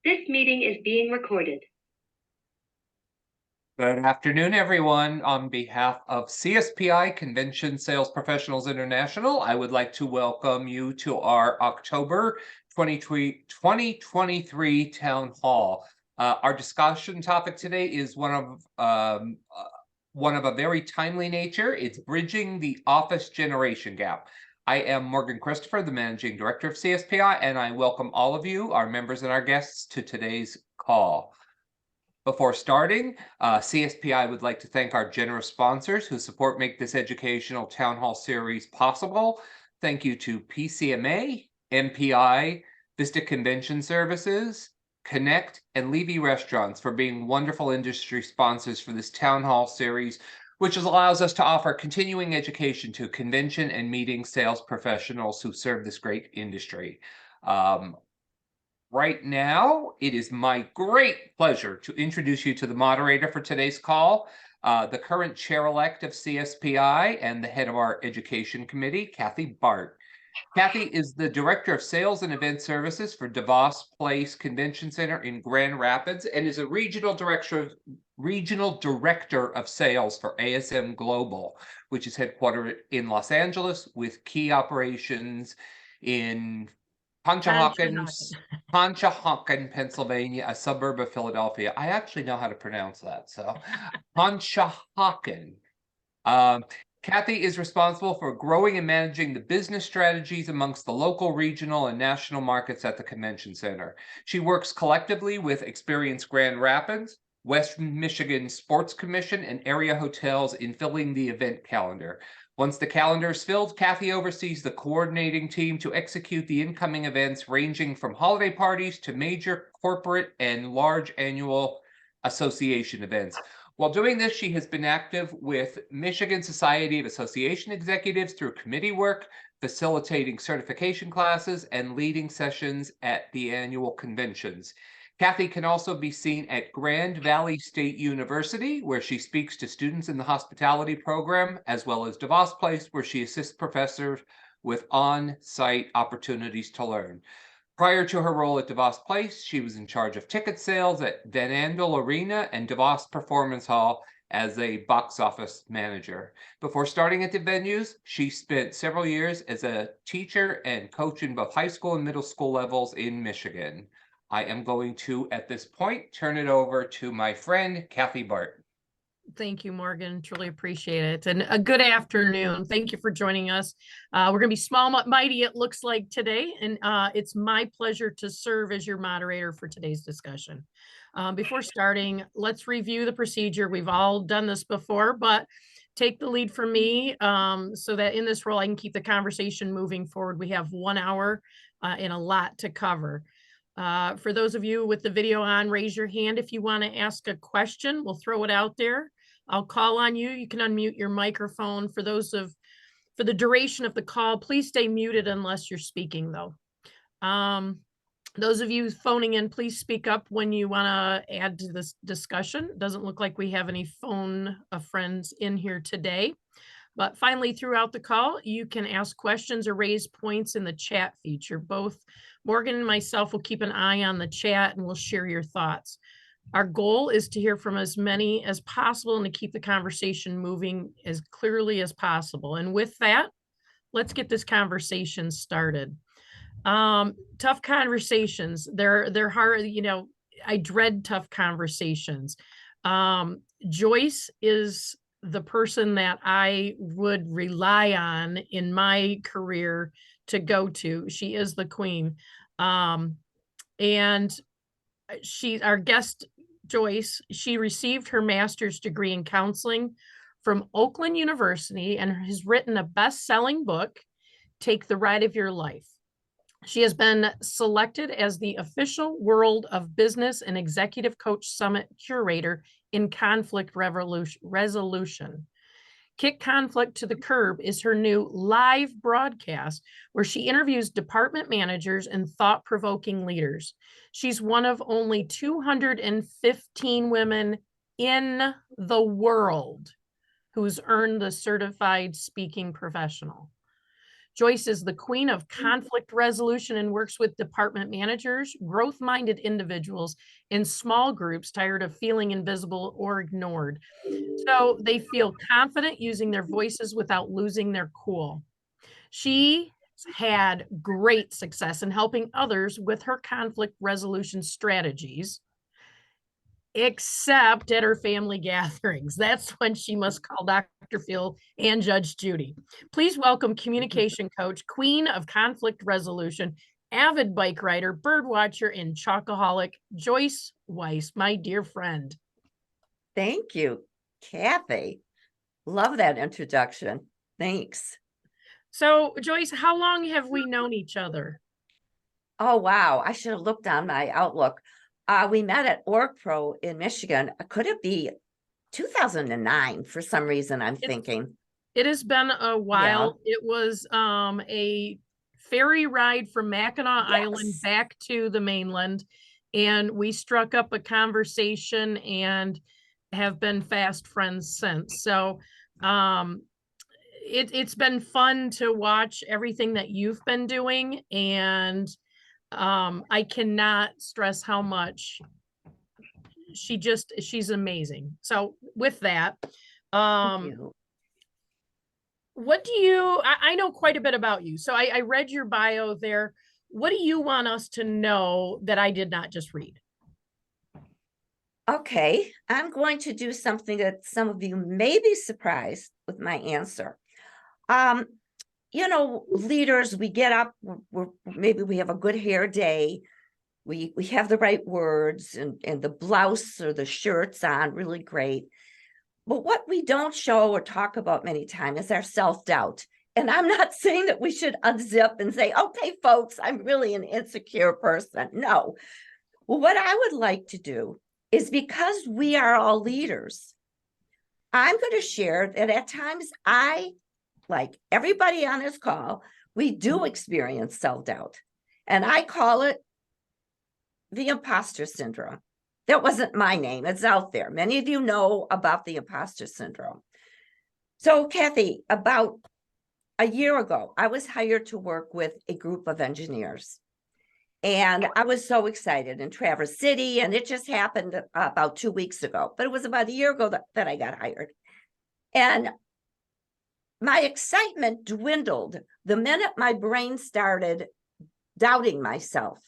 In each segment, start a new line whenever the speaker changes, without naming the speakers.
This meeting is being recorded.
Good afternoon, everyone. On behalf of CSPI, Convention Sales Professionals International, I would like to welcome you to our October 2023 Town Hall. Our discussion topic today is one of a very timely nature. It's bridging the office generation gap. I am Morgan Christopher, the Managing Director of CSPI, and I welcome all of you, our members and our guests, to today's call. Before starting, CSPI would like to thank our generous sponsors who make this educational town hall series possible. Thank you to PCMA, MPI, Vista Convention Services, Connect, and Levy Restaurants for being wonderful industry sponsors for this town hall series, which allows us to offer continuing education to convention and meeting sales professionals who serve this great industry. Right now, it is my great pleasure to introduce you to the moderator for today's call, the current chair-elect of CSPI and the head of our education committee, Kathy Barts. Kathy is the Director of Sales and Event Services for DeVos Place Convention Center in Grand Rapids and is a regional director of sales for ASM Global, which is headquartered in Los Angeles with key operations in Conshohocken, Pennsylvania, a suburb of Philadelphia. I actually know how to pronounce that. So, Conshohocken. Kathy is responsible for growing and managing the business strategies amongst the local, regional, and national markets at the convention center. She works collectively with experienced Grand Rapids, West Michigan Sports Commission, and area hotels in filling the event calendar. Once the calendar is filled, Kathy oversees the coordinating team to execute the incoming events ranging from holiday parties to major corporate and large annual association events. While doing this, she has been active with Michigan Society of Association Executives through committee work, facilitating certification classes, and leading sessions at the annual conventions. Kathy can also be seen at Grand Valley State University, where she speaks to students in the hospitality program, as well as DeVos Place, where she assists professors with on-site opportunities to learn. Prior to her role at DeVos Place, she was in charge of ticket sales at Van Andel Arena and DeVos Performance Hall as a box office manager. Before starting at the venues, she spent several years as a teacher and coach in both high school and middle school levels in Michigan. I am going to, at this point, turn it over to my friend, Kathy Barts.
Thank you, Morgan. Truly appreciate it. And a good afternoon. Thank you for joining us. We're going to be small, mighty, it looks like today. And it's my pleasure to serve as your moderator for today's discussion. Before starting, let's review the procedure. We've all done this before, but take the lead from me so that in this role, I can keep the conversation moving forward. We have 1 hour and a lot to cover. For those of you with the video on, raise your hand if you want to ask a question. We'll throw it out there. I'll call on you. You can unmute your microphone. For the duration of the call, please stay muted unless you're speaking, though. Those of you phoning in, please speak up when you want to add to this discussion. It doesn't look like we have any phone friends in here today. But finally, throughout the call, you can ask questions or raise points in the chat feature. Both Morgan and myself will keep an eye on the chat and we'll share your thoughts. Our goal is to hear from as many as possible and to keep the conversation moving as clearly as possible. And with that, let's get this conversation started. Tough conversations. They're hard, I dread tough conversations. Joyce is the person that I would rely on in my career to go to. She is the queen. And our guest, Joyce, she received her master's degree in counseling from Oakland University and has written a best-selling book, Take the Ride of Your Life. She has been selected as the official World of Business and Executive Coach Summit curator in conflict resolution. Kick Conflict to the Curb is her new live broadcast where she interviews department managers and thought-provoking leaders. She's one of only 215 women in the world who's earned the certified speaking professional. Joyce is the queen of conflict resolution and works with department managers, growth-minded individuals in small groups tired of feeling invisible or ignored. So they feel confident using their voices without losing their cool. She had great success in helping others with her conflict resolution strategies, except at her family gatherings. That's when she must call Dr. Phil and Judge Judy. Please welcome communication coach, queen of conflict resolution, avid bike rider, bird watcher, and chocoholic, Joyce Weiss, my dear friend.
Thank you, Kathy. Love that introduction. Thanks.
So, Joyce, how long have we known each other?
Oh, wow. I should have looked on my Outlook. We met at OrgPro in Michigan. Could it be 2009 for some reason? I'm thinking.
It has been a while. It was a ferry ride from Mackinac Island back to the mainland, and we struck up a conversation and have been fast friends since. So it's been fun to watch everything that you've been doing, and I cannot stress how much she's amazing. So with that, what do you, I know quite a bit about you. So I read your bio there. What do you want us to know that I did not just read?
Okay, I'm going to do something that some of you may be surprised with my answer. You know, leaders, we get up, maybe we have a good hair day. We have the right words and the blouse or the shirts on, really great. But what we don't show or talk about many times is our self-doubt. And I'm not saying that we should unzip and say, okay, folks, I'm really an insecure person. No. Well, what I would like to do is, because we are all leaders, I'm going to share that at times like everybody on this call, we do experience self-doubt. And I call it the imposter syndrome. That wasn't my name. It's out there. Many of you know about the imposter syndrome. So, Kathy, about a year ago, I was hired to work with a group of engineers. And I was so excited in Traverse City, and it just happened about 2 weeks ago. But it was about a year ago that I got hired. And my excitement dwindled the minute my brain started doubting myself.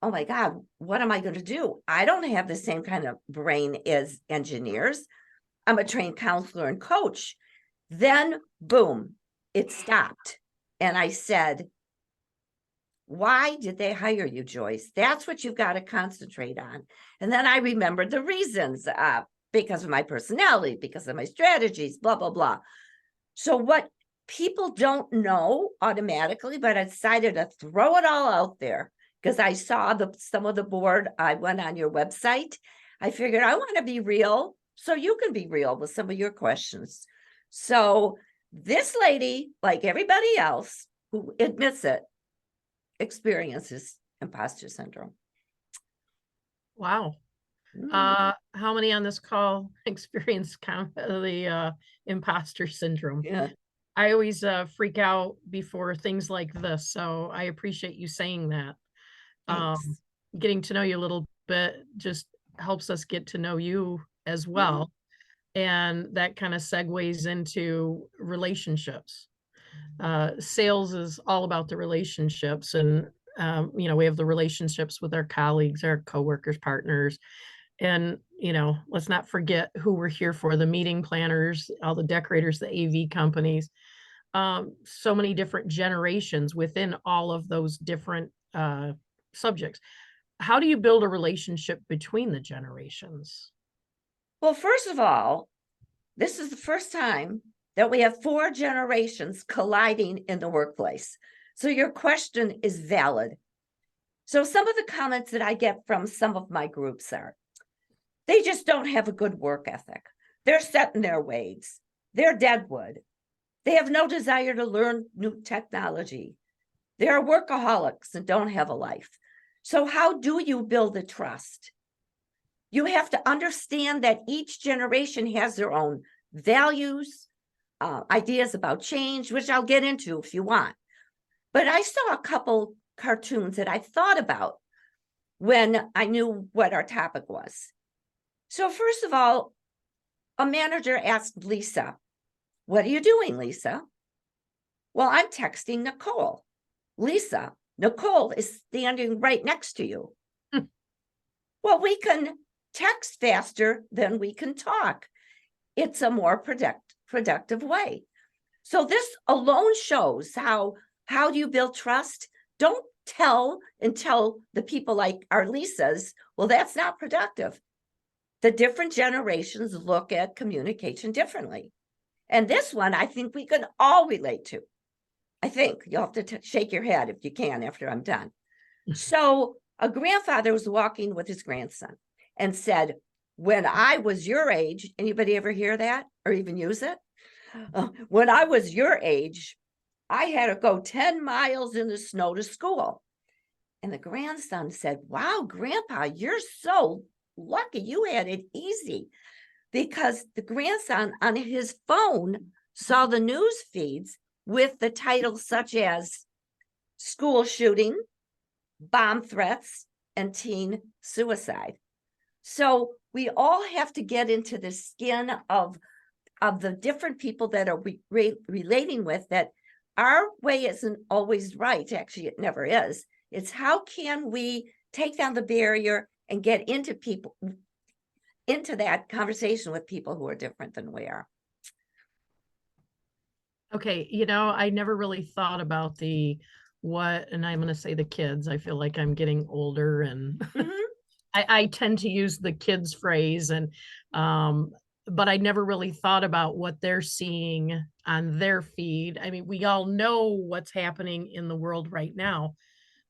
Oh my God, what am I going to do? I don't have the same kind of brain as engineers. I'm a trained counselor and coach. Then, boom, it stopped. And I said, why did they hire you, Joyce? That's what you've got to concentrate on. And then I remembered the reasons, because of my personality, because of my strategies, blah, blah, blah. So what people don't know automatically, but I decided to throw it all out there because I saw some of the board. I went on your website. I figured I want to be real, so you can be real with some of your questions. So this lady, like everybody else who admits it, experiences imposter syndrome.
Wow. How many on this call experience the imposter syndrome?
Yeah.
I always freak out before things like this, so I appreciate you saying that. Getting to know you a little bit just helps us get to know you as well. And that kind of segues into relationships. Sales is all about the relationships, and you know, we have the relationships with our colleagues, our coworkers, partners, and you know, let's not forget who we're here for: the meeting planners, all the decorators, the AV companies. So many different generations within all of those different subjects. How do you build a relationship between the generations?
Well, first of all, this is the first time that we have 4 generations colliding in the workplace. So your question is valid. So some of the comments that I get from some of my groups are, they just don't have a good work ethic. They're set in their ways. They're deadwood. They have no desire to learn new technology. They're workaholics and don't have a life. So how do you build the trust? You have to understand that each generation has their own values, ideas about change, which I'll get into if you want. But I saw a couple cartoons that I thought about when I knew what our topic was. So first of all, a manager asked Lisa, "What are you doing, Lisa?" "Well, I'm texting Nicole." "Lisa, Nicole is standing right next to you." "Well, we can text faster than we can talk. It's a more productive way." So this alone shows how do you build trust? Don't tell the people like our Lisas, well, that's not productive. The different generations look at communication differently. And this one, I think we can all relate to. I think you'll have to shake your head if you can after I'm done. So a grandfather was walking with his grandson and said, "When I was your age," anybody ever hear that or even use it? "When I was your age, I had to go 10 miles in the snow to school." And the grandson said, "Wow, Grandpa, you're so lucky. You had it easy." Because the grandson on his phone saw the news feeds with the titles such as school shooting, bomb threats, and teen suicide. So we all have to get into the skin of the different people that are relating with, that our way isn't always right. Actually, it never is. It's how can we take down the barrier and get into that conversation with people who are different than we are.
Okay, I never really thought about and I'm going to say the kids. I feel like I'm getting older, and I tend to use the kids phrase, and but I never really thought about what they're seeing on their feed. I mean, we all know what's happening in the world right now,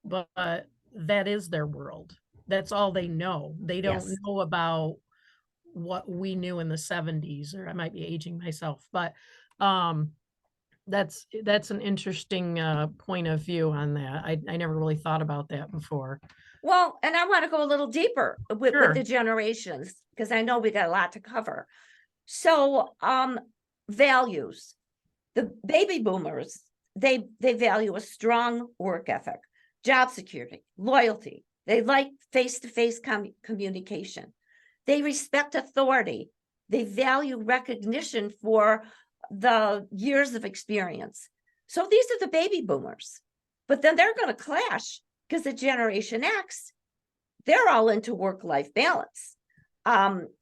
but that is their world. That's all they know. They don't
Yes.
know about what we knew in the 70s, or I might be aging myself, but that's an interesting point of view on that. I never really thought about that before.
Well, and I want to go a little deeper with
Sure.
the generations, because I know we got a lot to cover. So values. The baby boomers, they value a strong work ethic, job security, loyalty. They like face-to-face communication. They respect authority. They value recognition for the years of experience. So these are the baby boomers. But then they're going to clash because the Generation X, they're all into work-life balance,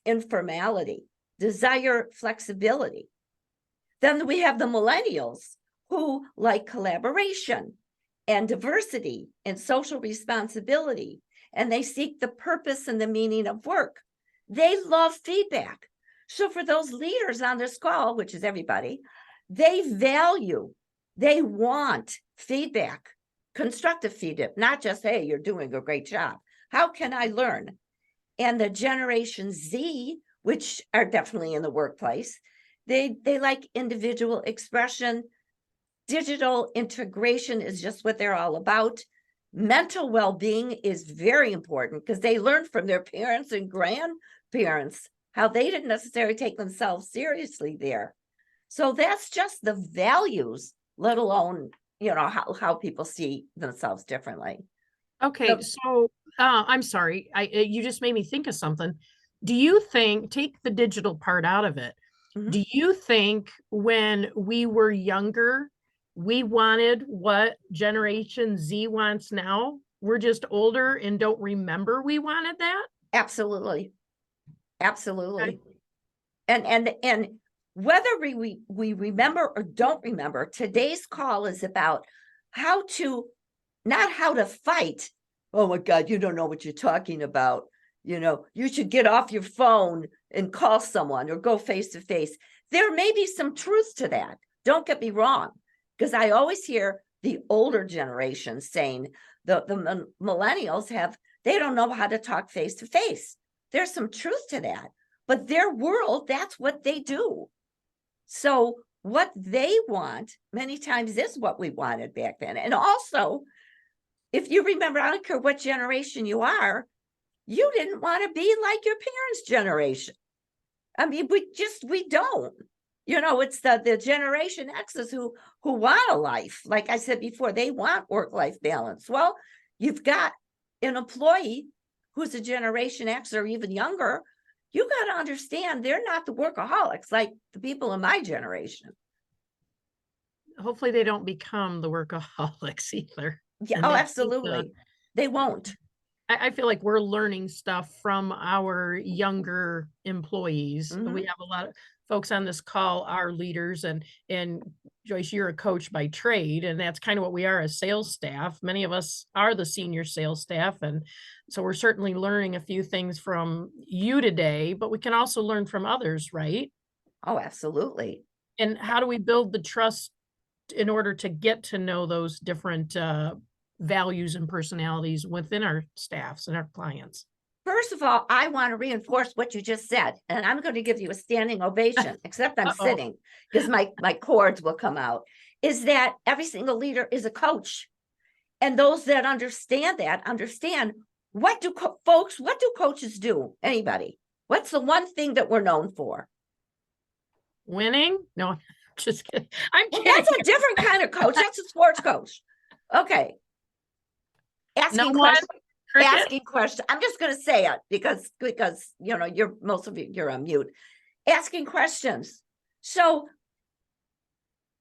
informality, desire flexibility. Then we have the millennials who like collaboration and diversity and social responsibility, and they seek the purpose and the meaning of work. They love feedback. So for those leaders on this call, which is everybody, they want feedback, constructive feedback, not just, "Hey, you're doing a great job. How can I learn?" And the Generation Z, which are definitely in the workplace, they like individual expression. Digital integration is just what they're all about. Mental well-being is very important because they learned from their parents and grandparents how they didn't necessarily take themselves seriously there. So that's just the values, let alone, how people see themselves differently.
Okay, so I'm sorry, you just made me think of something. Do you think, take the digital part out of it, do you think when we were younger, we wanted what Generation Z wants now? We're just older and don't remember we wanted that?
Absolutely.
Okay.
And whether we remember or don't remember, today's call is about not how to fight. "Oh my God, you don't know what you're talking about. You should get off your phone and call someone or go face to face." There may be some truth to that. Don't get me wrong, because I always hear the older generation saying the millennials they don't know how to talk face to face. There's some truth to that, but their world, that's what they do. So what they want many times is what we wanted back then. And also, if you remember, I don't care what generation you are, you didn't want to be like your parents' generation. I mean, we don't. It's the Generation X's who who want a life. Like I said before, they want work-life balance. Well, you've got an employee who's a Generation X or even younger. You got to understand they're not the workaholics like the people in my generation.
Hopefully they don't become the workaholics either.
Yeah,
And
oh,
they keep
absolutely. They won't.
I feel like we're learning stuff from our younger employees.
Mhm.
We have a lot of folks on this call are leaders, and Joyce, you're a coach by trade, and that's kind of what we are as sales staff. Many of us are the senior sales staff, and so we're certainly learning a few things from you today, but we can also learn from others, right?
Oh, absolutely.
And how do we build the trust in order to get to know those different values and personalities within our staffs and our clients?
First of all, I want to reinforce what you just said, and I'm going to give you a standing ovation, except I'm
Uh-oh.
sitting because my cords will come out, is that every single leader is a coach. And those that understand what do coaches do? Anybody? What's the one thing that we're known for?
Winning? No, just kidding. I'm
Well,
kidding.
that's a different kind of coach. That's a sports coach. Okay.
No
Asking
one?
questions.
Cricket?
Asking questions. I'm just going to say it because you know most of you you're on mute. Asking questions. So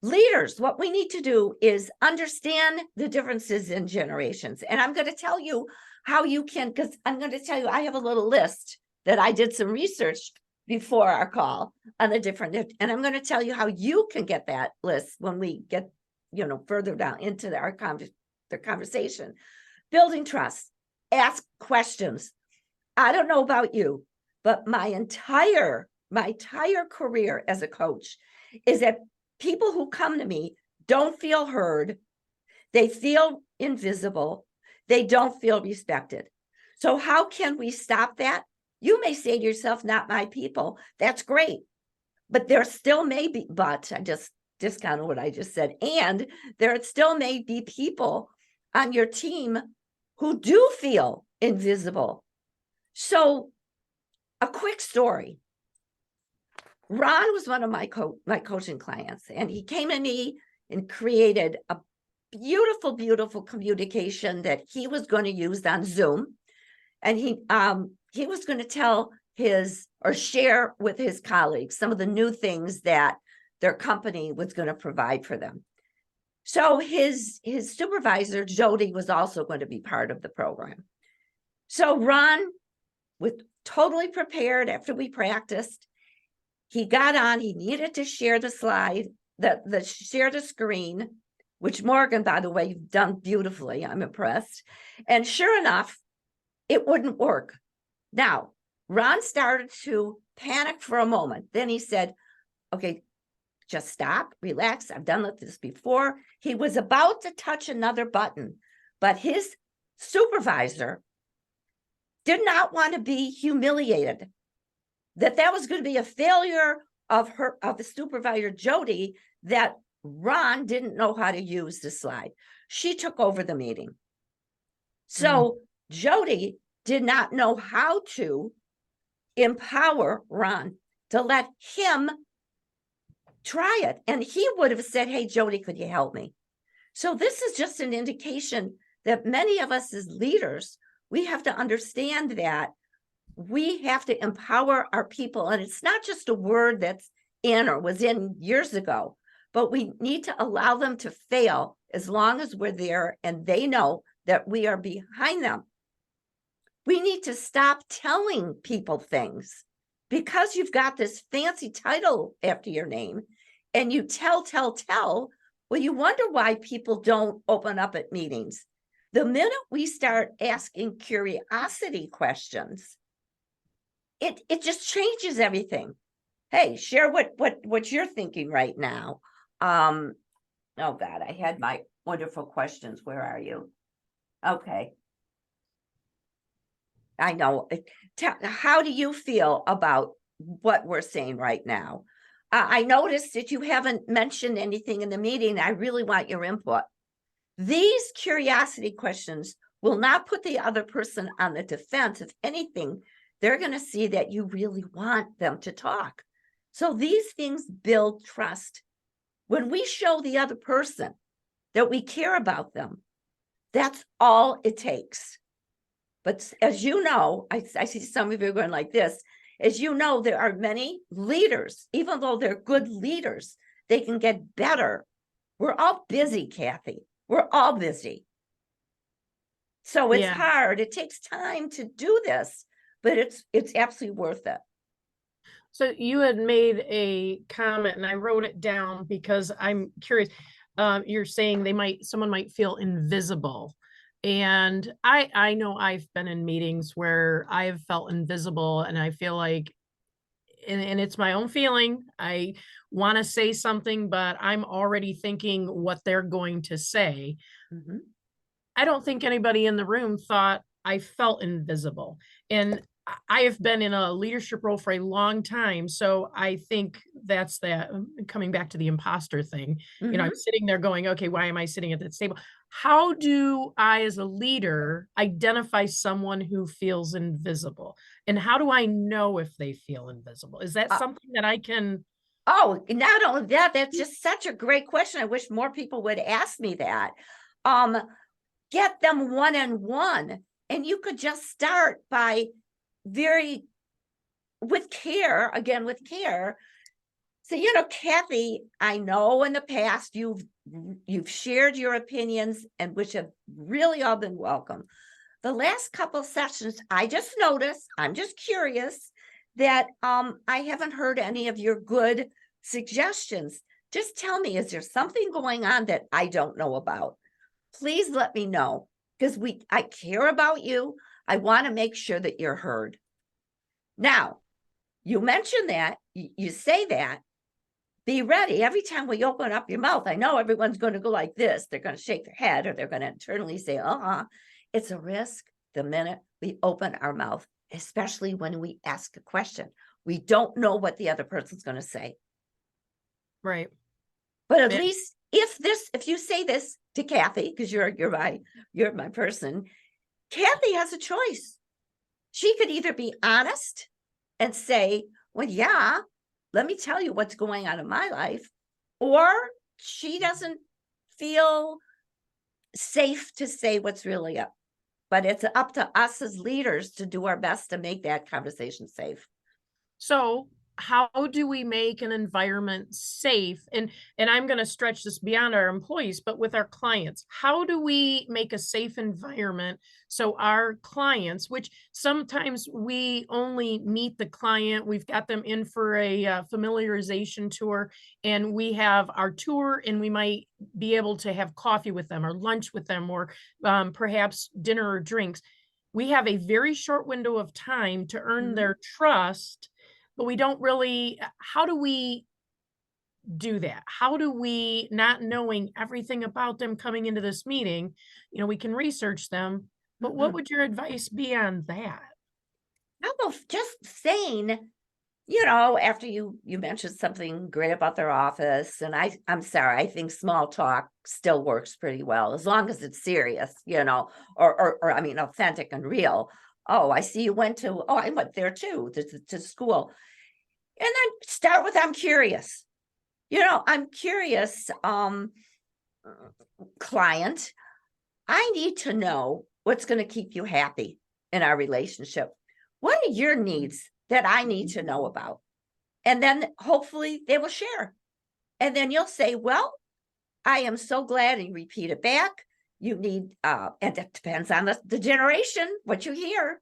leaders, what we need to do is understand the differences in generations. And I'm going to tell you how you can, because I'm going to tell you, I have a little list that I did some research before our call on the different, and I'm going to tell you how you can get that list when we get, further down into the conversation. Building trust, ask questions. I don't know about you, but my entire career as a coach is that people who come to me don't feel heard. They feel invisible. They don't feel respected. So how can we stop that? You may say to yourself, not my people. That's great. But there still may be, but I just discounted what I just said. And there still may be people on your team who do feel invisible. So a quick story. Ron was one of my coaching clients, and he came to me and created a beautiful, beautiful communication that he was going to use on Zoom. And he was going to share with his colleagues some of the new things that their company was going to provide for them. So his supervisor, Jody, was also going to be part of the program. So Ron was totally prepared after we practiced. He got on, he needed to share the slide, share the screen, which Morgan, by the way, you've done beautifully. I'm impressed. And sure enough, it wouldn't work. Now, Ron started to panic for a moment. Then he said, okay, just stop, relax. I've done this before. He was about to touch another button, but his supervisor did not want to be humiliated. That was going to be a failure of the supervisor, Jody, that Ron didn't know how to use the slide. She took over the meeting. So Jody did not know how to empower Ron to let him try it. And he would have said, hey, Jody, could you help me? So this is just an indication that many of us as leaders, we have to understand that we have to empower our people. And it's not just a word that's in or was in years ago, but we need to allow them to fail as long as we're there and they know that we are behind them. We need to stop telling people things because you've got this fancy title after your name and you tell. Well, you wonder why people don't open up at meetings. The minute we start asking curiosity questions, it just changes everything. Hey, share what you're thinking right now. Oh God, I had my wonderful questions. Where are you? Okay. I know. How do you feel about what we're saying right now? I noticed that you haven't mentioned anything in the meeting. I really want your input. These curiosity questions will not put the other person on the defense. If anything, they're going to see that you really want them to talk. So these things build trust. When we show the other person that we care about them, that's all it takes. But as you know, I see some of you going like this. As you know, there are many leaders, even though they're good leaders, they can get better. We're all busy, Kathy. We're all busy. So it's
Yeah.
hard. It takes time to do this, but it's absolutely worth it.
So you had made a comment and I wrote it down because I'm curious. You're saying someone might feel invisible. And I know I've been in meetings where I've felt invisible and I feel like, and it's my own feeling. I want to say something, but I'm already thinking what they're going to say.
Mhm.
I don't think anybody in the room thought I felt invisible. And I have been in a leadership role for a long time. So I think that's that coming back to the imposter thing. You know, I'm sitting there going, okay, why am I sitting at this table? How do I, as a leader, identify someone who feels invisible? And how do I know if they feel invisible? Is that something that I can?
Oh, not only that, that's just such a great question. I wish more people would ask me that. Get them one-on-one, and you could just start by with care. So, Kathy, I know in the past you've shared your opinions, and which have really all been welcome. The last couple sessions, I just noticed, I'm just curious that I haven't heard any of your good suggestions. Just tell me, is there something going on that I don't know about? Please let me know, because I care about you. I want to make sure that you're heard. Now, you mentioned that, you say that, be ready. Every time we open up your mouth, I know everyone's going to go like this. They're going to shake their head, or they're going to internally say, it's a risk the minute we open our mouth, especially when we ask a question. We don't know what the other person's going to say.
Right.
But at least if you say this to Kathy, because you're my person, Kathy has a choice. She could either be honest and say, well, yeah, let me tell you what's going on in my life, or she doesn't feel safe to say what's really up. But it's up to us as leaders to do our best to make that conversation safe.
So how do we make an environment safe? And I'm going to stretch this beyond our employees, but with our clients, how do we make a safe environment so our clients, which sometimes we only meet the client, we've got them in for a familiarization tour, and we have our tour, and we might be able to have coffee with them or lunch with them, or perhaps dinner or drinks. We have a very short window of time to earn their trust, but we don't really. How do we do that? How do we, not knowing everything about them coming into this meeting, we can research them, but what would your advice be on that?
How about just saying, after you mentioned something great about their office, and I'm sorry, I think small talk still works pretty well, as long as it's serious, or I mean, authentic and real. Oh, I see you went to, I went there too, to school. And then start with, I'm curious. I'm curious, client, I need to know what's going to keep you happy in our relationship. What are your needs that I need to know about? And then hopefully they will share. And then you'll say, well, I am so glad, and you repeat it back. You need, and it depends on the generation, what you hear.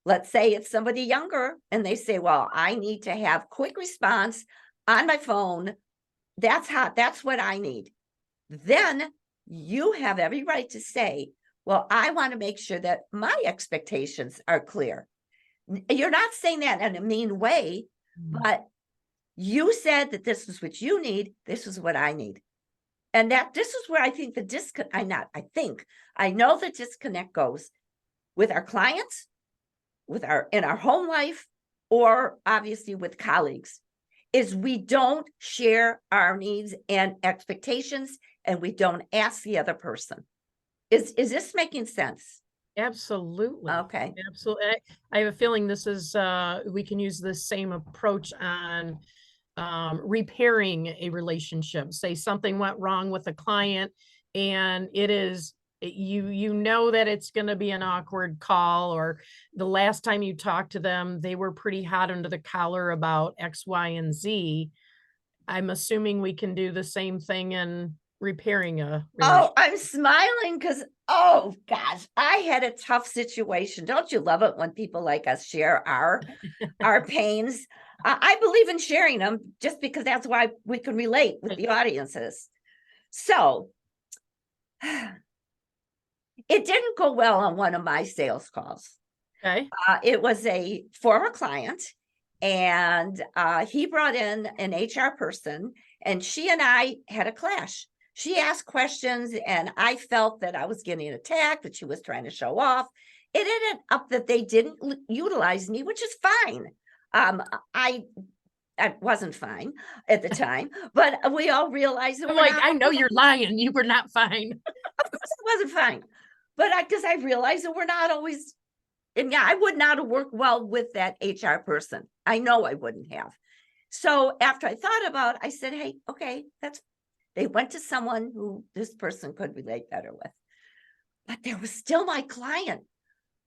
Let's say it's somebody younger and they say, well, I need to have quick response on my phone. That's what I need. Then you have every right to say, well, I want to make sure that my expectations are clear. You're not saying that in a mean way, but you said that this is what you need. This is what I need. And that this is where I think I know the disconnect goes with our clients, in our home life, or obviously with colleagues, is we don't share our needs and expectations, and we don't ask the other person. Is this making sense?
Absolutely.
Okay.
Absolutely. I have a feeling this is, we can use the same approach on repairing a relationship. Say something went wrong with a client and it is, you know that it's going to be an awkward call, or the last time you talked to them, they were pretty hot under the collar about X, Y, and Z. I'm assuming we can do the same thing in repairing a relationship.
Oh, I'm smiling because, oh gosh, I had a tough situation. Don't you love it when people like us share our pains? I believe in sharing them just because that's why we can relate with the audiences. So it didn't go well on one of my sales calls.
Okay.
It was a former client, and he brought in an HR person, and she and I had a clash. She asked questions, and I felt that I was getting attacked, that she was trying to show off. It ended up that they didn't utilize me, which is fine. I wasn't fine at the time, but we all realized that
I'm
we're
like,
not.
I know you're lying. You were not fine.
Of course, it wasn't fine, but because I realized that we're not always. And yeah, I would not have worked well with that HR person. I know I wouldn't have. So after I thought about it, I said, hey, okay, they went to someone who this person could relate better with. But there was still my client.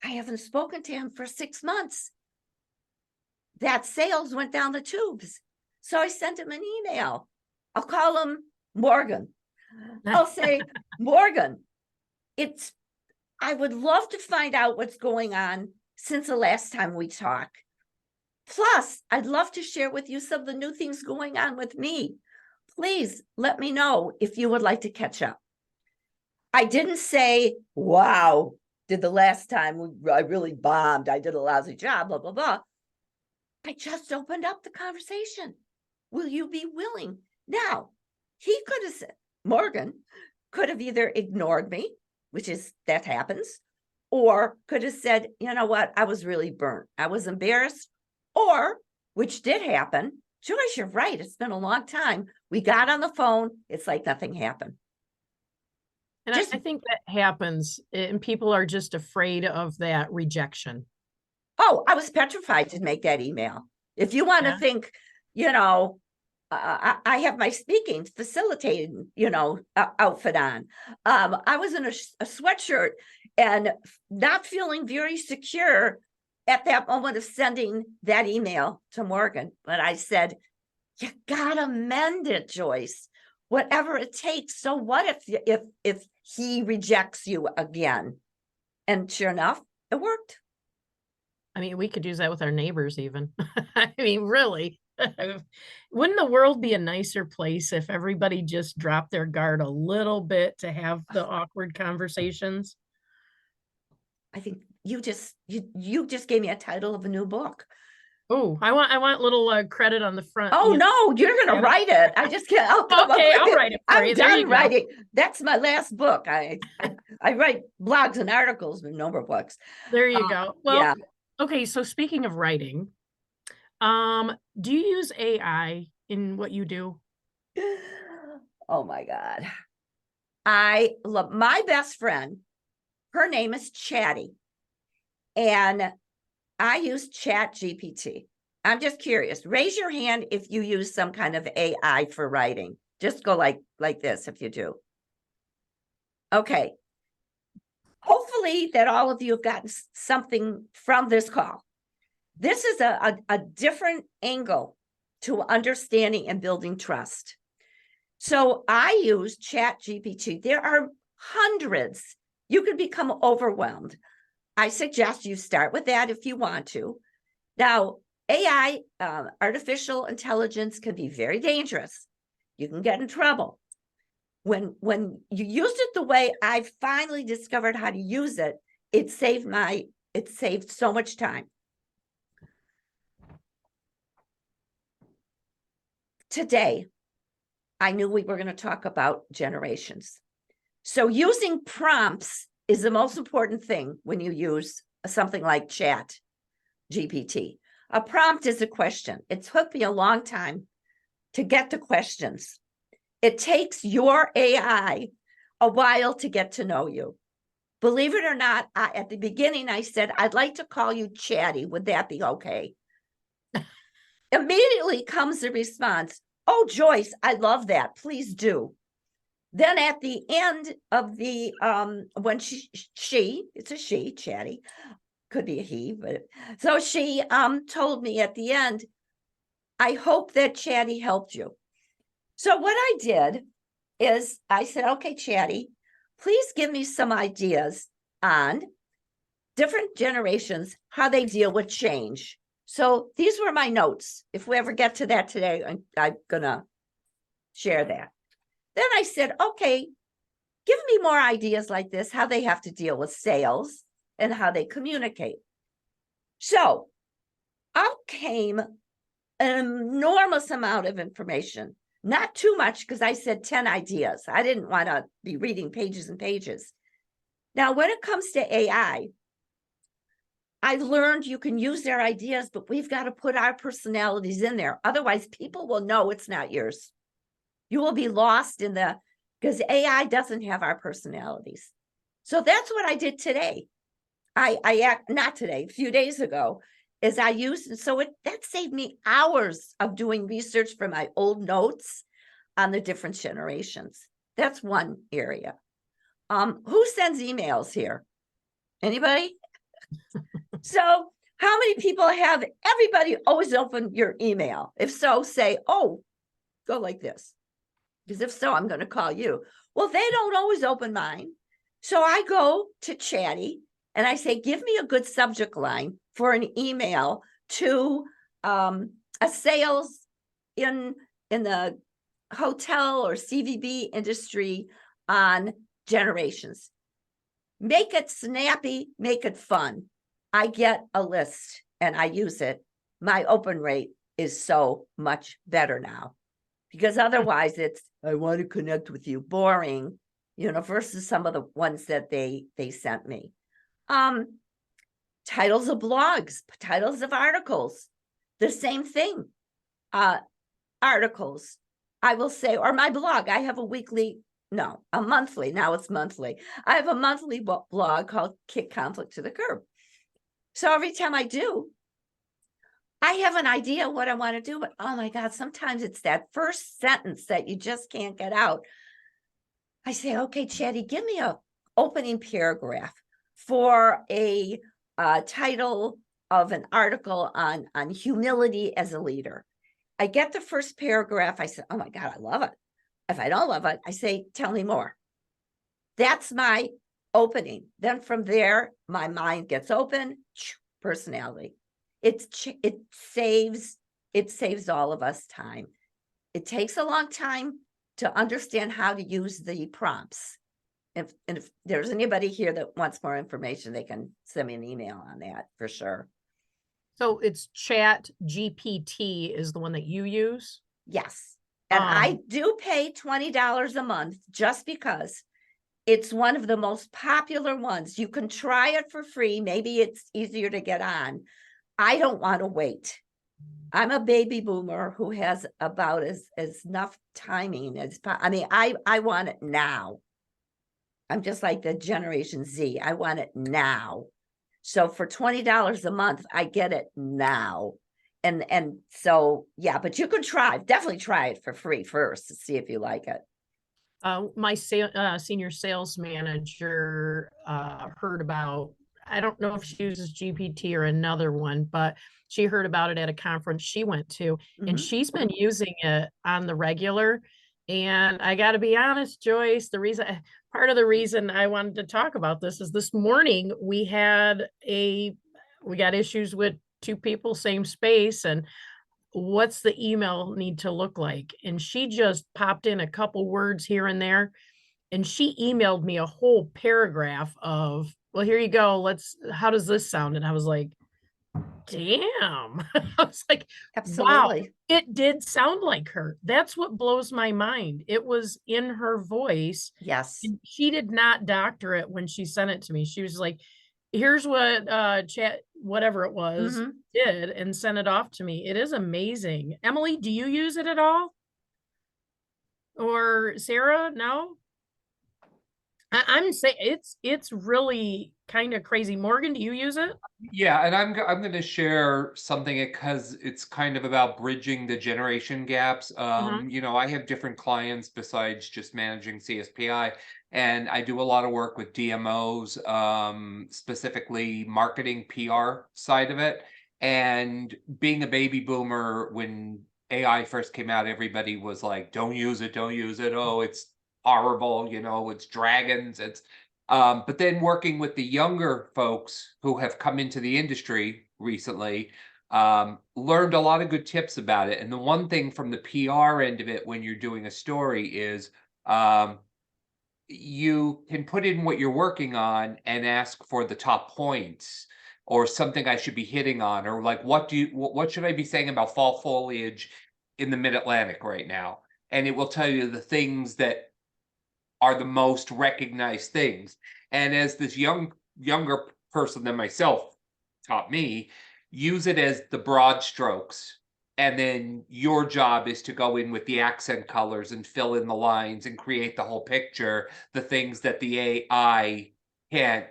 I haven't spoken to him for 6 months. That sales went down the tubes. So I sent him an email. I'll call him Morgan. I'll say, Morgan, I would love to find out what's going on since the last time we talked. Plus, I'd love to share with you some of the new things going on with me. Please let me know if you would like to catch up. I didn't say, wow, did the last time I really bombed, I did a lousy job, blah, blah, blah. I just opened up the conversation. Will you be willing? Now, he could have said, Morgan could have either ignored me, which is, that happens, or could have said, you know what, I was really burnt. I was embarrassed, or, which did happen, Joyce, you're right. It's been a long time. We got on the phone. It's like nothing happened.
And I think that happens, and people are just afraid of that rejection.
Oh, I was petrified to make that email. If you want to think, I have my speaking facilitating, outfit on. I was in a sweatshirt and not feeling very secure at that moment of sending that email to Morgan. But I said, you gotta mend it, Joyce, whatever it takes. So what if he rejects you again? And sure enough, it worked.
I mean, we could use that with our neighbors even. I mean, really. Wouldn't the world be a nicer place if everybody just dropped their guard a little bit to have the awkward conversations?
I think you just gave me a title of a new book.
Oh, I want little credit on the front.
Oh no, you're gonna write it. I just can't. I'll
write it for you.
I'm done writing. That's my last book. I write blogs and articles and number books.
There you go. Well,
yeah.
Okay. So speaking of writing, do you use AI in what you do?
Oh my God. I love my best friend. Her name is Chatty. And I use Chat GPT. I'm just curious. Raise your hand if you use some kind of AI for writing. Just go like this if you do. Okay. Hopefully that all of you have gotten something from this call. This is a different angle to understanding and building trust. So I use Chat GPT. There are hundreds. You could become overwhelmed. I suggest you start with that if you want to. Now, AI, artificial intelligence, can be very dangerous. You can get in trouble. When you use it the way I finally discovered how to use it, it saved so much time. Today, I knew we were going to talk about generations. So using prompts is the most important thing when you use something like Chat GPT. A prompt is a question. It took me a long time to get to questions. It takes your AI a while to get to know you. Believe it or not, at the beginning, I said, I'd like to call you Chatty. Would that be okay? immediately comes the response, oh, Joyce, I love that. Please do. Then at the end of the, when she, it's a she, Chatty, could be a he, but so she told me at the end, I hope that Chatty helped you. So what I did is I said, okay, Chatty, please give me some ideas on different generations, how they deal with change. So these were my notes. If we ever get to that today, I'm gonna share that. Then I said, okay, give me more ideas like this, how they have to deal with sales and how they communicate. So out came an enormous amount of information, not too much because I said 10 ideas. I didn't want to be reading pages and pages. Now, when it comes to AI, I've learned you can use their ideas, but we've got to put our personalities in there. Otherwise, people will know it's not yours. You will be lost in the, because AI doesn't have our personalities. So that's what I did today. Not today, a few days ago, is I used, so that saved me hours of doing research for my old notes on the different generations. That's one area. Who sends emails here? Anybody? So how many people have, everybody always open your email? If so, say, oh, go like this. Because if so, I'm going to call you. Well, they don't always open mine. So I go to Chatty and I say, give me a good subject line for an email to a sales in the hotel or CVB industry on generations. Make it snappy, make it fun. I get a list and I use it. My open rate is so much better now, because otherwise it's, I want to connect with you, boring, versus some of the ones that they sent me. Titles of blogs, titles of articles, the same thing. Articles, I will say, or my blog, I have a monthly, now it's monthly. I have a monthly blog called Kick Conflict to the Curb. So every time I do, I have an idea what I want to do, but oh my God, sometimes it's that first sentence that you just can't get out. I say, okay, Chatty, give me a opening paragraph for a title of an article on humility as a leader. I get the first paragraph. I said, oh my God, I love it. If I don't love it, I say, tell me more. That's my opening. Then from there, my mind gets open, personality. It saves all of us time. It takes a long time to understand how to use the prompts. And if there's anybody here that wants more information, they can send me an email on that for sure.
So it's Chat GPT is the one that you use?
Yes. And I do pay $20 a month just because it's one of the most popular ones. You can try it for free. Maybe it's easier to get on. I don't want to wait. I'm a baby boomer who has about as enough timing as, I want it now. I'm just like the Generation Z. I want it now. So for $20 a month, I get it now. And so, yeah, but you could definitely try it for free first to see if you like it.
My senior sales manager heard about, I don't know if she uses GPT or another one, but she heard about it at a conference she went to, and she's been using it on the regular. And I got to be honest, Joyce, part of the reason I wanted to talk about this is this morning we got issues with two people, same space, and what's the email need to look like? And she just popped in a couple words here and there, and she emailed me a whole paragraph of, well, here you go. How does this sound? And I was like, damn. I was like,
absolutely.
Wow, it did sound like her. That's what blows my mind. It was in her voice.
Yes.
And she did not doctor it when she sent it to me. She was like, here's what Chat, whatever it was, did, and sent it off to me. It is amazing. Emily, do you use it at all? Or Sarah? No? I'm saying it's really kind of crazy. Morgan, do you use it?
Yeah, and I'm going to share something because it's kind of about bridging the generation gaps. You know, I have different clients besides just managing CSPI, and I do a lot of work with DMOs, specifically marketing PR side of it. And being a baby boomer, when AI first came out, everybody was like, "Don't use it, don't use it. Oh, it's horrible. You know, it's dragons. It's." But then working with the younger folks who have come into the industry recently, learned a lot of good tips about it. And the one thing from the PR end of it when you're doing a story is you can put in what you're working on and ask for the top points or something I should be hitting on, or like what should I be saying about fall foliage in the mid-Atlantic right now? And it will tell you the things that are the most recognized things. And as this younger person than myself taught me, use it as the broad strokes. And then your job is to go in with the accent colors and fill in the lines and create the whole picture, the things that the AI can't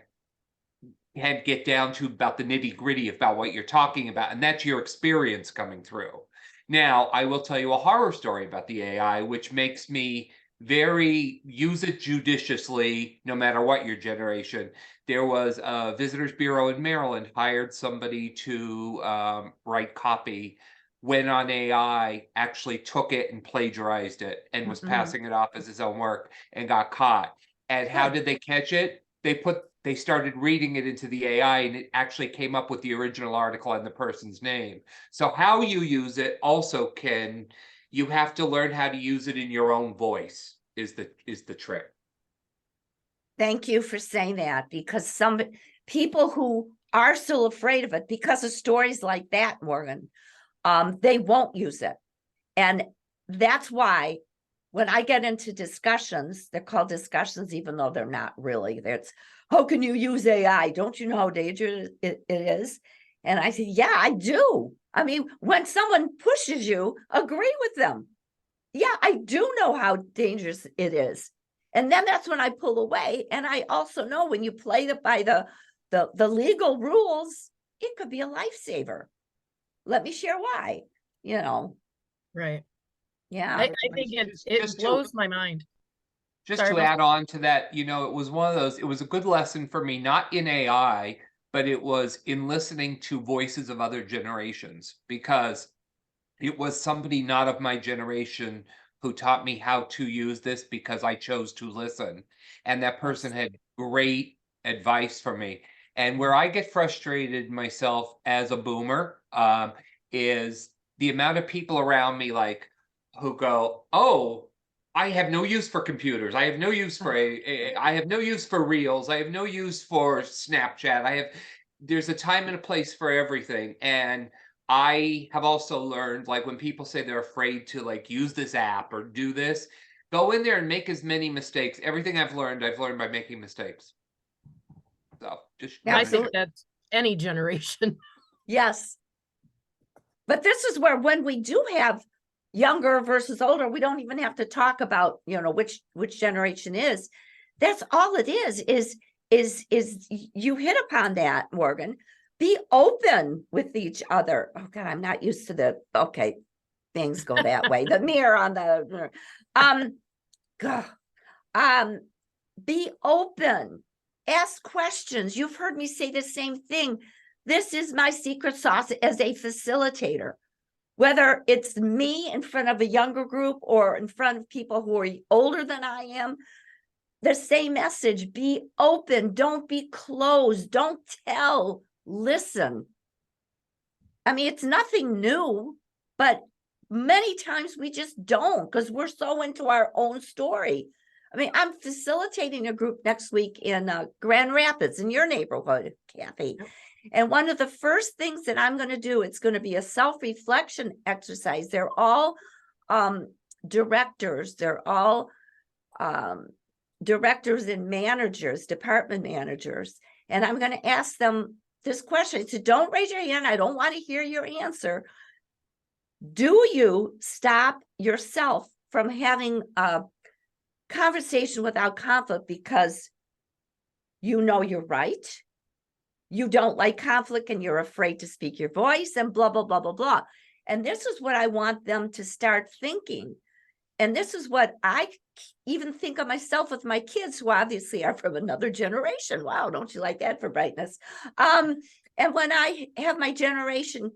get down to about the nitty gritty about what you're talking about. And that's your experience coming through. Now, I will tell you a horror story about the AI, which makes me very use it judiciously, no matter what your generation. There was a visitors bureau in Maryland hired somebody to write copy, went on AI, actually took it and plagiarized it and was passing it off as his own work and got caught. And how did they catch it? They started reading it into the AI and it actually came up with the original article and the person's name. So how you use it also you have to learn how to use it in your own voice is the trick.
Thank you for saying that, because some people who are still afraid of it because of stories like that, Morgan, they won't use it. And that's why when I get into discussions, they're called discussions, even though they're not really. That's, how can you use AI? Don't you know how dangerous it is? And I say, yeah, I do. I mean, when someone pushes you, agree with them. Yeah, I do know how dangerous it is. And then that's when I pull away. And I also know when you play it by the legal rules, it could be a lifesaver. Let me share why, you know.
Right.
Yeah.
I think it blows my mind.
Just to add on to that, you know, it was one of those, it was a good lesson for me, not in AI, but it was in listening to voices of other generations, because it was somebody not of my generation who taught me how to use this because I chose to listen. And that person had great advice for me. And where I get frustrated myself as a boomer is the amount of people around me like who go, "Oh, I have no use for computers. I have no use for I have no use for Reels. I have no use for Snapchat. There's a time and a place for everything." And I have also learned, like when people say they're afraid to like use this app or do this, go in there and make as many mistakes. Everything I've learned by making mistakes. So just
I think that's any generation.
Yes. But this is where when we do have younger versus older, we don't even have to talk about, you know, which generation is. That's all it is you hit upon that, Morgan. Be open with each other. Oh God, I'm not used to okay, things go that way. The mirror on the be open, ask questions. You've heard me say the same thing. This is my secret sauce as a facilitator. Whether it's me in front of a younger group or in front of people who are older than I am, the same message: be open, don't be closed, don't tell, listen. I mean, it's nothing new, but many times we just don't, because we're so into our own story. I mean, I'm facilitating a group next week in Grand Rapids, in your neighborhood, Kathy. And one of the first things that I'm going to do, it's going to be a self-reflection exercise. They're all directors. They're all directors and managers, department managers. And I'm going to ask them this question. So don't raise your hand. I don't want to hear your answer. Do you stop yourself from having conversation without conflict because you know you're right. You don't like conflict and you're afraid to speak your voice and blah, blah, blah, blah, blah. And this is what I want them to start thinking. And this is what I even think of myself with my kids, who obviously are from another generation. Wow, don't you like that for brightness? And when I have my Generation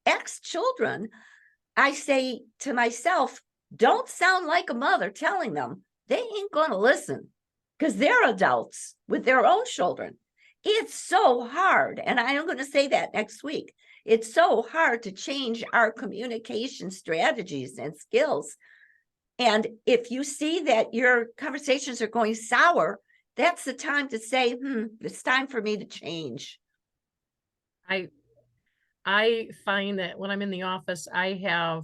X children, I say to myself, don't sound like a mother telling them they ain't going to listen because they're adults with their own children. It's so hard. And I am going to say that next week. It's so hard to change our communication strategies and skills. And if you see that your conversations are going sour, that's the time to say, it's time for me to change.
I find that when I'm in the office, I have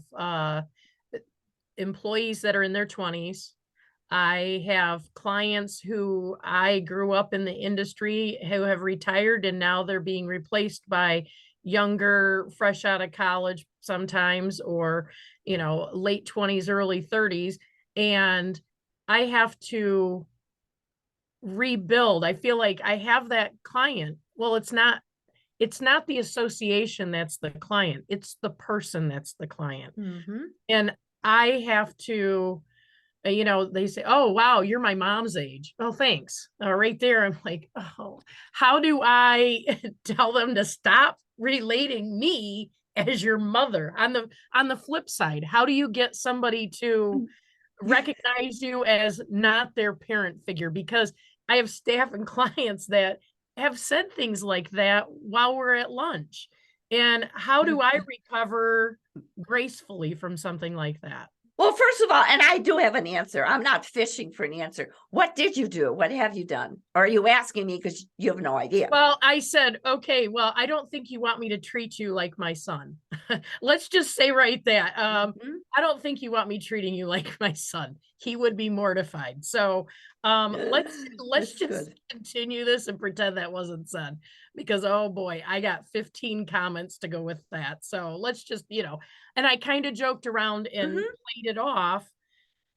employees that are in their 20s. I have clients who I grew up in the industry who have retired and now they're being replaced by younger, fresh out of college sometimes, or, late 20s, early 30s. And I have to rebuild. I feel like I have that client. Well, it's not the association that's the client. It's the person that's the client. And I have to, they say, oh, wow, you're my mom's age. Oh, thanks. Right there. I'm like, oh, how do I tell them to stop relating me as your mother? On the flip side, how do you get somebody to recognize you as not their parent figure? Because I have staff and clients that have said things like that while we're at lunch. And how do I recover gracefully from something like that?
Well, first of all, and I do have an answer. I'm not fishing for an answer. What did you do? What have you done? Or are you asking me because you have no idea?
Well, I said, okay, well, I don't think you want me to treat you like my son. Let's just say right that. I don't think you want me treating you like my son. He would be mortified. So let's just continue this and pretend that wasn't said, because oh boy, I got 15 comments to go with that. So let's just, and I kind of joked around and played it off.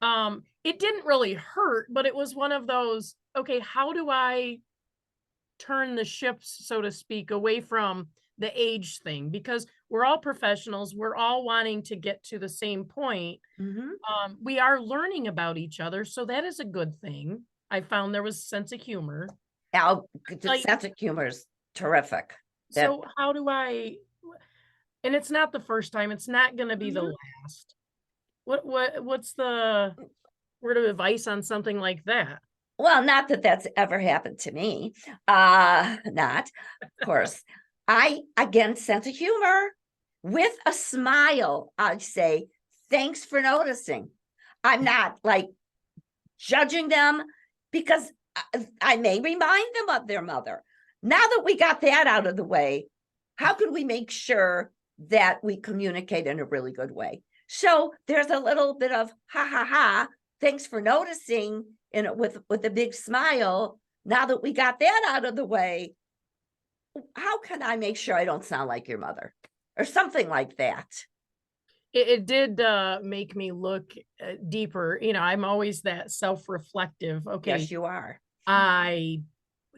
It didn't really hurt, but it was one of those, okay, how do I turn the ships, so to speak, away from the age thing? Because we're all professionals. We're all wanting to get to the same point. We are learning about each other. So that is a good thing. I found there was a sense of humor.
The sense of humor is terrific.
So how do I, and it's not the first time, it's not going to be the last. What's the word of advice on something like that?
Well, not that that's ever happened to me. Not, of course. Again, sense of humor with a smile. I'd say, thanks for noticing. I'm not like judging them because I may remind them of their mother. Now that we got that out of the way, how can we make sure that we communicate in a really good way? So there's a little bit of ha ha ha. Thanks for noticing, with a big smile. Now that we got that out of the way, how can I make sure I don't sound like your mother or something like that?
It did make me look deeper. I'm always that self-reflective. Okay.
Yes, you are.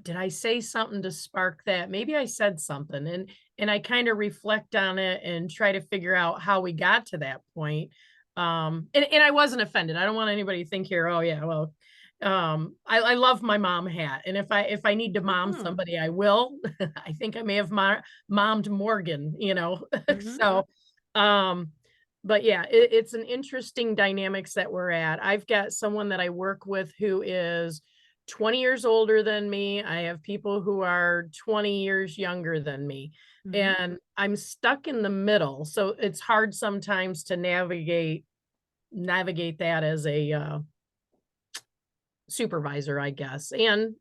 Did I say something to spark that? Maybe I said something, and I kind of reflect on it and try to figure out how we got to that point. And I wasn't offended. I don't want anybody to think here, oh yeah, well, I love my mom hat. And if I need to mom somebody, I will. I think I may have mommed Morgan, So, but yeah, it's an interesting dynamics that we're at. I've got someone that I work with who is 20 years older than me. I have people who are 20 years younger than me. And I'm stuck in the middle. So it's hard sometimes to navigate that as a supervisor, I guess. And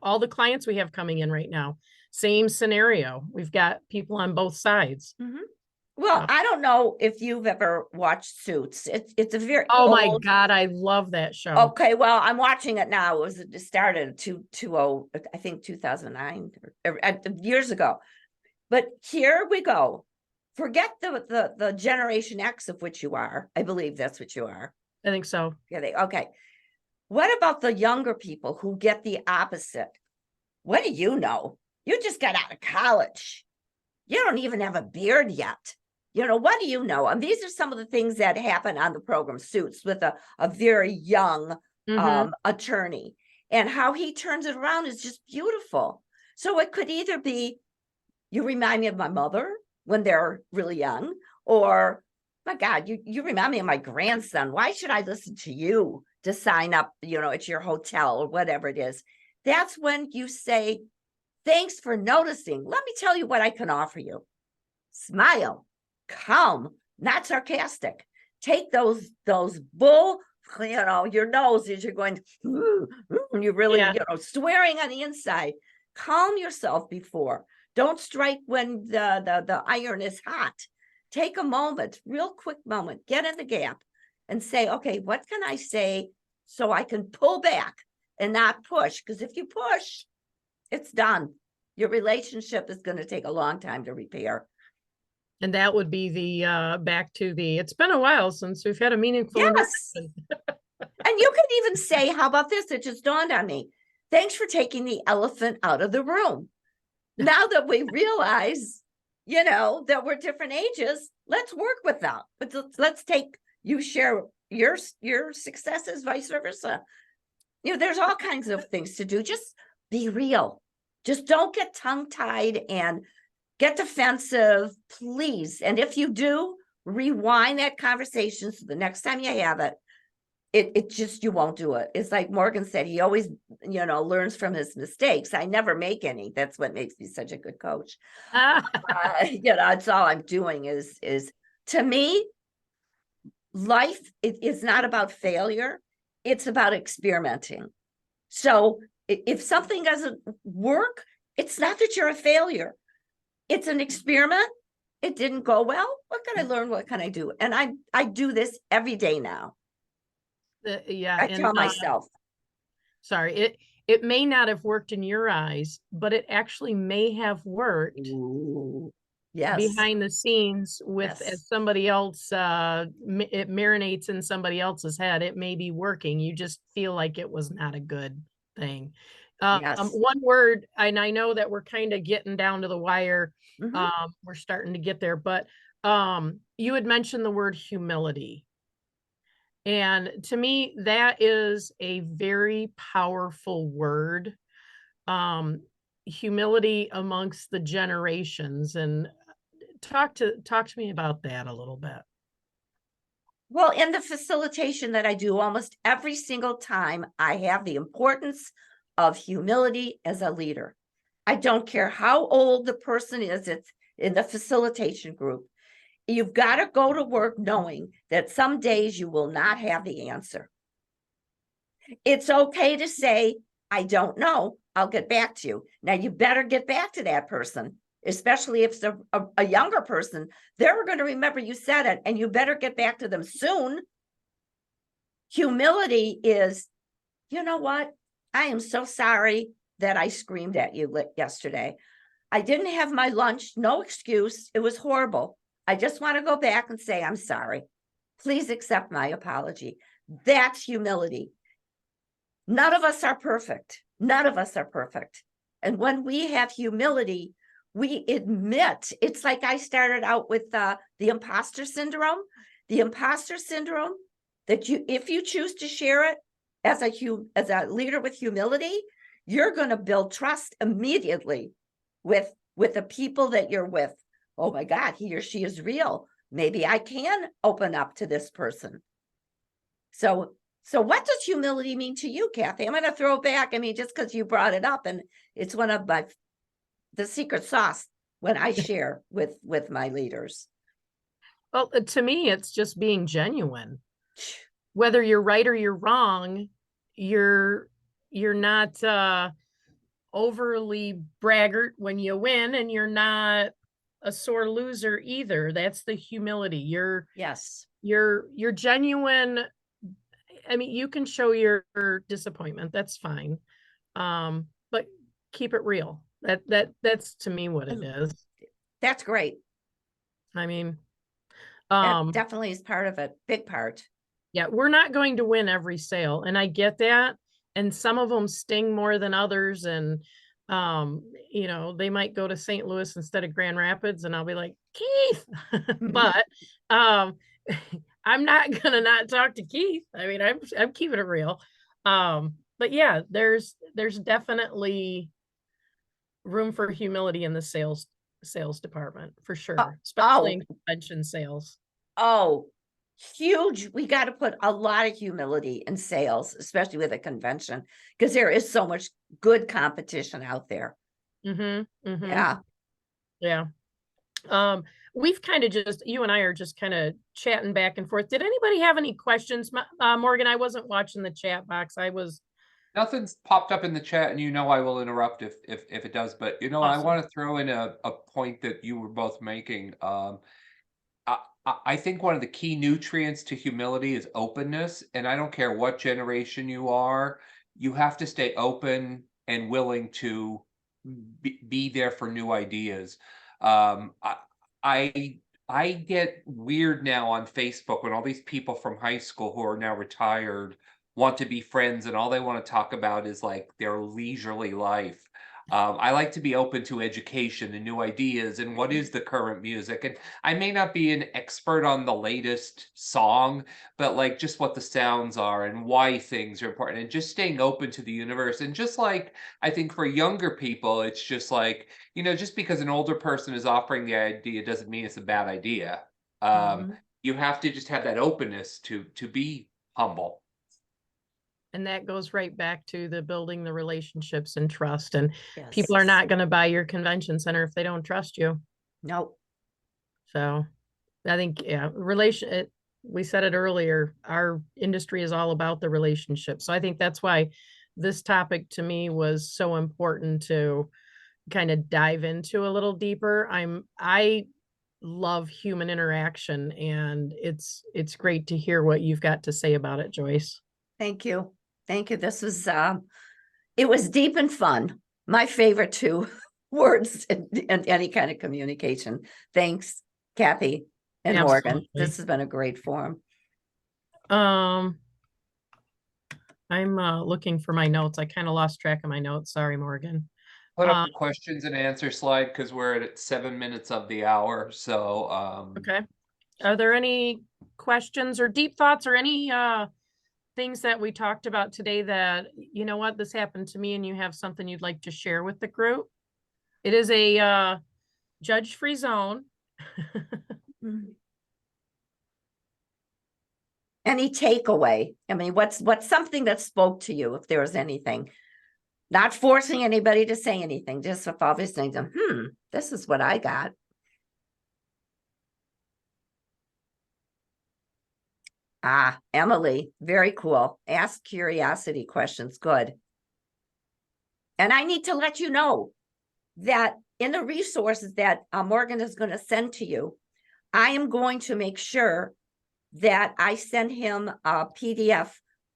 all the clients we have coming in right now, same scenario. We've got people on both sides.
Well, I don't know if you've ever watched Suits. It's a very
my God, I love that show.
Okay, well, I'm watching it now. It started 2009 or years ago. But here we go. Forget the Generation X of which you are. I believe that's what you are.
I think so.
Yeah, okay. What about the younger people who get the opposite? What do you know? You just got out of college. You don't even have a beard yet. What do you know? And these are some of the things that happen on the program Suits with a very young attorney, and how he turns it around is just beautiful. So it could either be, you remind me of my mother when they're really young, or my God, you remind me of my grandson. Why should I listen to you to sign up, at your hotel or whatever it is? That's when you say, thanks for noticing. Let me tell you what I can offer you. Smile, calm, not sarcastic. Take those bull, your nose as you're going, you're really, swearing on the inside. Calm yourself before. Don't strike when the iron is hot. Take a moment, real quick moment, get in the gap and say, okay, what can I say so I can pull back and not push? Because if you push, it's done. Your relationship is going to take a long time to repair.
And that would be the back to the, it's been a while since we've had a meaningful
interaction. And you can even say, how about this? It just dawned on me. Thanks for taking the elephant out of the room. Now that we realize, that we're different ages, let's work with that. But let's take, you share your successes, vice versa. There's all kinds of things to do. Just be real. Just don't get tongue-tied and get defensive, please. And if you do, rewind that conversation so the next time you have it, it just, you won't do it. It's like Morgan said, he always, learns from his mistakes. I never make any. That's what makes me such a good coach. That's all I'm doing is to me, life is not about failure. It's about experimenting. So if something doesn't work, it's not that you're a failure. It's an experiment. It didn't go well. What can I learn? What can I do? And I do this every day now. I tell myself.
Sorry, it may not have worked in your eyes, but it actually may have worked.
Ooh, yes.
Behind the scenes with as somebody else, it marinates in somebody else's head. It may be working. You just feel like it was not a good thing. One word, and I know that we're kind of getting down to the wire. We're starting to get there, but you had mentioned the word humility. And to me, that is a very powerful word. Humility amongst the generations. And talk to me about that a little bit.
Well, in the facilitation that I do almost every single time, I have the importance of humility as a leader. I don't care how old the person is, it's in the facilitation group. You've got to go to work knowing that some days you will not have the answer. It's okay to say, I don't know. I'll get back to you. Now, you better get back to that person, especially if it's a younger person. They're going to remember you said it, and you better get back to them soon. Humility is, you know what? I am so sorry that I screamed at you yesterday. I didn't have my lunch. No excuse. It was horrible. I just want to go back and say, I'm sorry. Please accept my apology. That's humility. None of us are perfect. None of us are perfect. And when we have humility, we admit, it's like I started out with the imposter syndrome. The imposter syndrome, that if you choose to share it as a leader with humility, you're going to build trust immediately with the people that you're with. Oh my God, he or she is real. Maybe I can open up to this person. So what does humility mean to you, Kathy? I'm going to throw it back. I mean, just because you brought it up, and it's one of the secret sauce when I share with my leaders.
Well, to me, it's just being genuine. Whether you're right or you're wrong, you're not overly braggart when you win, and you're not a sore loser either. That's the humility. You're genuine. I mean, you can show your disappointment. That's fine. But keep it real. That's to me what it is.
That's great.
I mean,
that definitely is part of it. Big part.
Yeah, we're not going to win every sale, and I get that. And some of them sting more than others. And you know, they might go to St. Louis instead of Grand Rapids, and I'll be like, Keith. But um I'm not gonna not talk to Keith. I mean, I'm keeping it real. But yeah, there's definitely room for humility in the sales department for sure, especially in convention sales.
Oh, huge. We got to put a lot of humility in sales, especially with a convention, because there is so much good competition out there. Yeah.
Yeah. We've kind of just, you and I are just kind of chatting back and forth. Did anybody have any questions? Morgan, I wasn't watching the chat box. I was.
Nothing's popped up in the chat, and you know I will interrupt if it does. But you know, I
Awesome.
want to throw in a point that you were both making. I think one of the key nutrients to humility is openness, and I don't care what generation you are, you have to stay open and willing to be there for new ideas. Um, I I I get weird now on Facebook when all these people from high school who are now retired want to be friends, and all they want to talk about is like their leisurely life. I like to be open to education and new ideas and what is the current music. And I may not be an expert on the latest song, but like just what the sounds are and why things are important and just staying open to the universe. And just like I think for younger people, it's just like, you know, just because an older person is offering the idea doesn't mean it's a bad idea. You have to just have that openness to be humble.
And that goes right back to the building the relationships and trust. And
Yes.
people are not going to buy your convention center if they don't trust you.
Nope.
So I think, yeah, we said it earlier, our industry is all about the relationship. So I think that's why this topic to me was so important to kind of dive into a little deeper. I love human interaction, and it's great to hear what you've got to say about it, Joyce.
Thank you. Thank you. This was, it was deep and fun. My favorite two words in any kind of communication. Thanks, Kathy and Morgan.
Absolutely.
This has been a great forum.
I'm looking for my notes. I kind of lost track of my notes. Sorry, Morgan.
Put up the questions and answer slide because we're at 7 minutes of the hour. So
okay. Are there any questions or deep thoughts or any things that we talked about today that, you know what, this happened to me and you have something you'd like to share with the group? It is a judge-free zone.
Any takeaway? I mean, what's something that spoke to you, if there was anything? Not forcing anybody to say anything, just if obviously, this is what I got. Emily, very cool. Ask curiosity questions. Good. And I need to let you know that in the resources that Morgan is going to send to you, I am going to make sure that I send him a PDF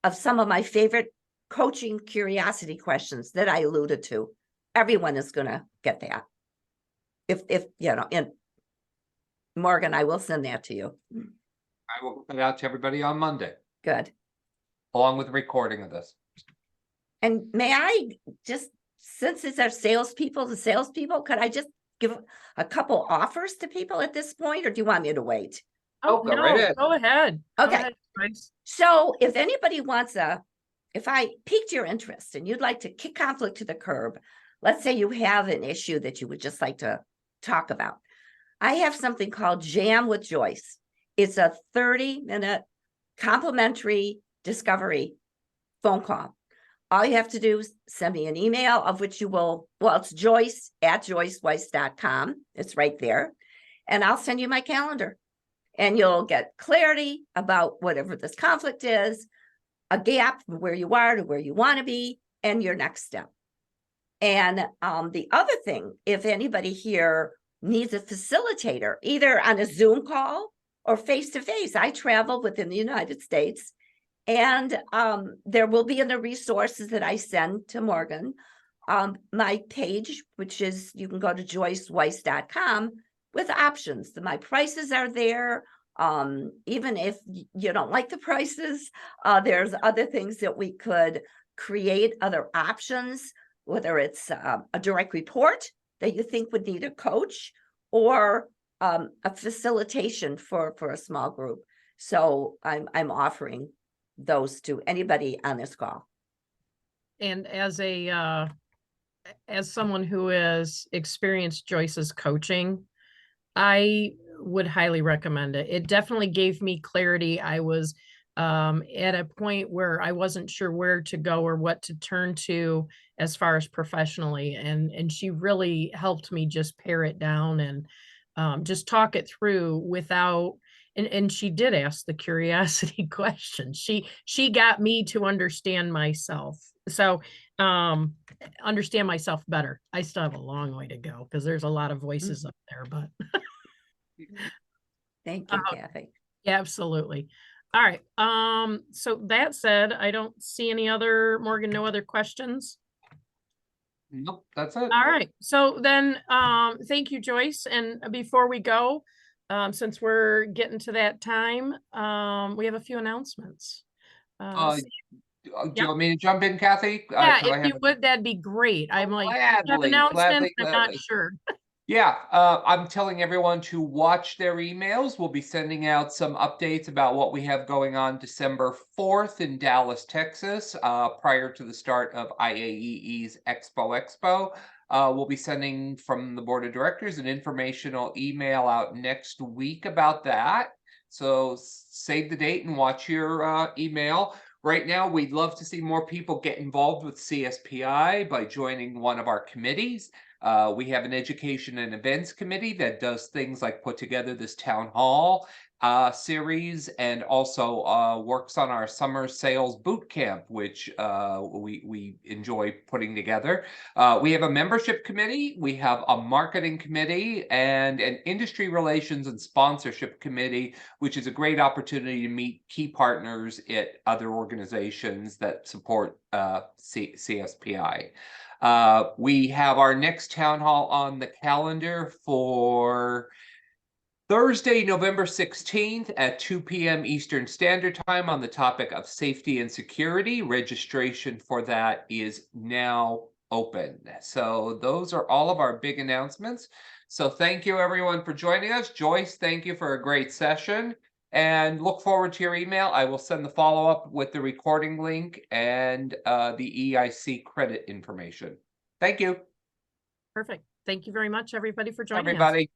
of some of my favorite coaching curiosity questions that I alluded to. Everyone is going to get that. If you know, and Morgan, I will send that to you.
I will put it out to everybody on Monday.
Good.
Along with the recording of this.
And may I just, since it's our salespeople, could I just give a couple offers to people at this point, or do you want me to wait?
Oh,
go
no,
right ahead.
Go ahead.
Okay.
Go ahead, Joyce.
So if anybody wants if I piqued your interest and you'd like to kick conflict to the curb, let's say you have an issue that you would just like to talk about. I have something called Jam with Joyce. It's a 30-minute complimentary discovery phone call. All you have to do is send me an email, of which you will, well, it's joyce@joyceweiss.com. It's right there. And I'll send you my calendar. And you'll get clarity about whatever this conflict is, a gap from where you are to where you want to be, and your next step. And the other thing, if anybody here needs a facilitator, either on a Zoom call or face-to-face, I travel within the United States, and there will be in the resources that I send to Morgan, my page, which is, you can go to joyceweiss.com with options. My prices are there. Even if you don't like the prices, there's other things that we could create, other options, whether it's a direct report that you think would need a coach, or a facilitation for a small group. So I'm offering those to anybody on this call.
And as someone who has experienced Joyce's coaching, I would highly recommend it. It definitely gave me clarity. I was at a point where I wasn't sure where to go or what to turn to as far as professionally. And she really helped me just pare it down and just talk it through without, and she did ask the curiosity question. She got me to understand myself. So understand myself better. I still have a long way to go because there's a lot of voices up there, but
Thank you, Kathy.
yeah, absolutely. All right. So that said, I don't see any other, Morgan, no other questions.
Nope, that's it.
All right. So then, thank you, Joyce. And before we go, since we're getting to that time, we have a few announcements.
Do
Yep.
you want me to jump in, Kathy?
Yeah, if you would, that'd be great. I'm like, you have
Gladly,
announcements, I'm not
gladly.
sure.
Yeah, I'm telling everyone to watch their emails. We'll be sending out some updates about what we have going on December 4th in Dallas, Texas, prior to the start of IAEE's Expo. We'll be sending from the board of directors an informational email out next week about that. So save the date and watch your email. Right now, we'd love to see more people get involved with CSPI by joining one of our committees. We have an education and events committee that does things like put together this town hall series, and also works on our summer sales boot camp, which we enjoy putting together. We have a membership committee, we have a marketing committee, and an industry relations and sponsorship committee, which is a great opportunity to meet key partners at other organizations that support CSPI. We have our next town hall on the calendar for Thursday, November 16th at 2 p.m. Eastern Standard Time on the topic of safety and security. Registration for that is now open. So those are all of our big announcements. So thank you everyone for joining us. Joyce, thank you for a great session. And look forward to your email. I will send the follow-up with the recording link and the EIC credit information. Thank you.
Perfect. Thank you very much, everybody, for joining us.
Everybody.